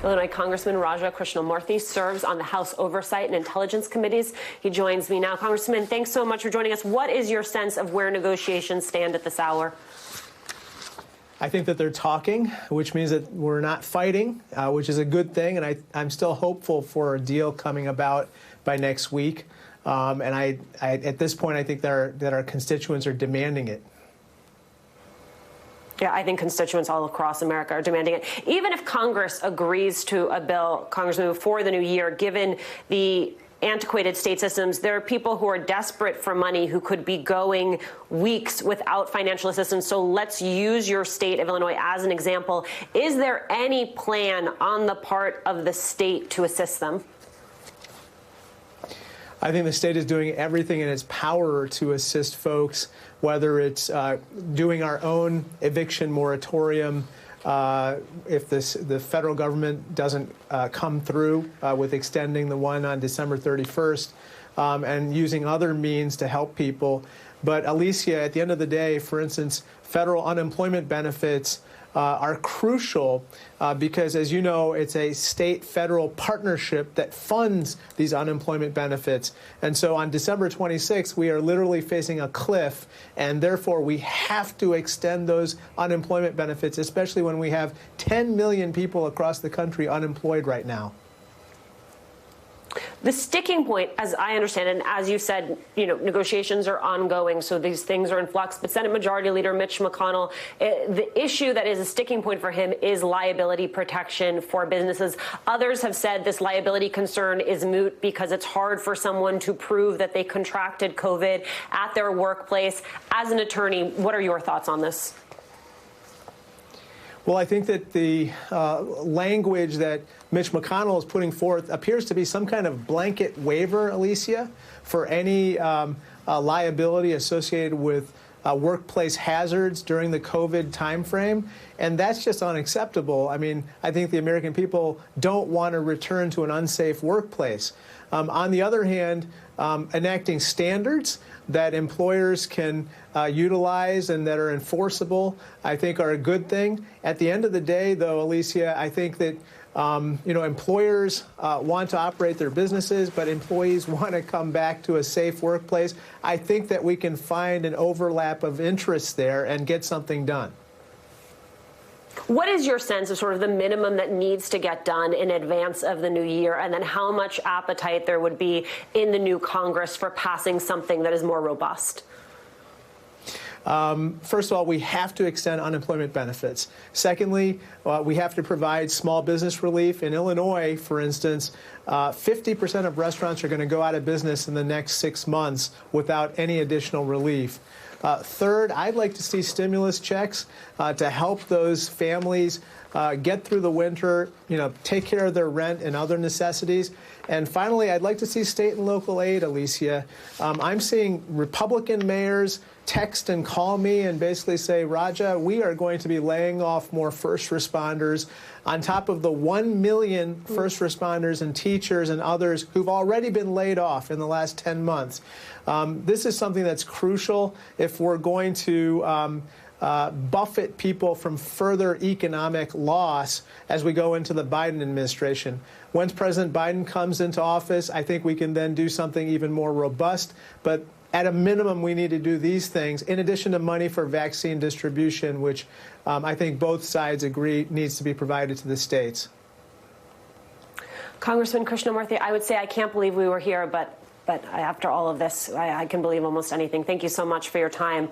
Illinois Congressman Raja Krishnamoorthi serves on the House Oversight and Intelligence Committees. He joins me now. Congressman, thanks so much for joining us. What is your sense of where negotiations stand at this hour? I think that they're talking, which means that we're not fighting, which is a good thing. And I'm still hopeful for a deal coming about by next week. And at this point, I think that our constituents are demanding it. Yeah, I think constituents all across America are demanding it. Even if Congress agrees to a bill, Congressman, before the new year, given the antiquated state systems, there are people who are desperate for money who could be going weeks without financial assistance. So let's use your state of Illinois as an example. Is there any plan on the part of the state to assist them? I think the state is doing everything in its power to assist folks, whether it's doing our own eviction moratorium, if the federal government doesn't come through with extending the one on December 31st, and using other means to help people. But Alicia, at the end of the day, for instance, federal unemployment benefits are crucial because, as you know, it's a state-federal partnership that funds these unemployment benefits. And so on December 26th, we are literally facing a cliff, and therefore we have to extend those unemployment benefits, especially when we have 10 million people across the country unemployed right now. The sticking point, as I understand it, and as you said, negotiations are ongoing, so these things are in flux. But Senate Majority Leader Mitch McConnell, the issue that is a sticking point for him is liability protection for businesses. Others have said this liability concern is moot because it's hard for someone to prove that they contracted COVID at their workplace. As an attorney, what are your thoughts on this? Well, I think that the language that Mitch McConnell is putting forth appears to be some kind of blanket waiver, Alicia, for any liability associated with workplace hazards during the COVID timeframe. And that's just unacceptable. I mean, I think the American people don't want to return to an unsafe workplace. On the other hand, enacting standards that employers can utilize and that are enforceable, I think, are a good thing. At the end of the day, though, Alicia, I think that employers want to operate their businesses, but employees want to come back to a safe workplace. I think that we can find an overlap of interests there and get something done. What is your sense of sort of the minimum that needs to get done in advance of the new year, and then how much appetite there would be in the new Congress for passing something that is more robust? First of all, we have to extend unemployment benefits. Secondly, we have to provide small business relief. In Illinois, for instance, 50% of restaurants are going to go out of business in the next 6 months without any additional relief. Third, I'd like to see stimulus checks to help those families get through the winter, take care of their rent and other necessities. And finally, I'd like to see state and local aid, Alicia. I'm seeing Republican mayors text and call me and basically say, Raja, we are going to be laying off more first responders on top of the 1 million first responders and teachers and others who've already been laid off in the last 10 months. This is something that's crucial if we're going to buffet people from further economic loss as we go into the Biden administration. Once President Biden comes into office, I think we can then do something even more robust. But at a minimum, we need to do these things, in addition to money for vaccine distribution, which I think both sides agree needs to be provided to the states. Congressman Krishnamoorthi, I would say I can't believe we were here, but after all of this, I can believe almost anything. Thank you so much for your time.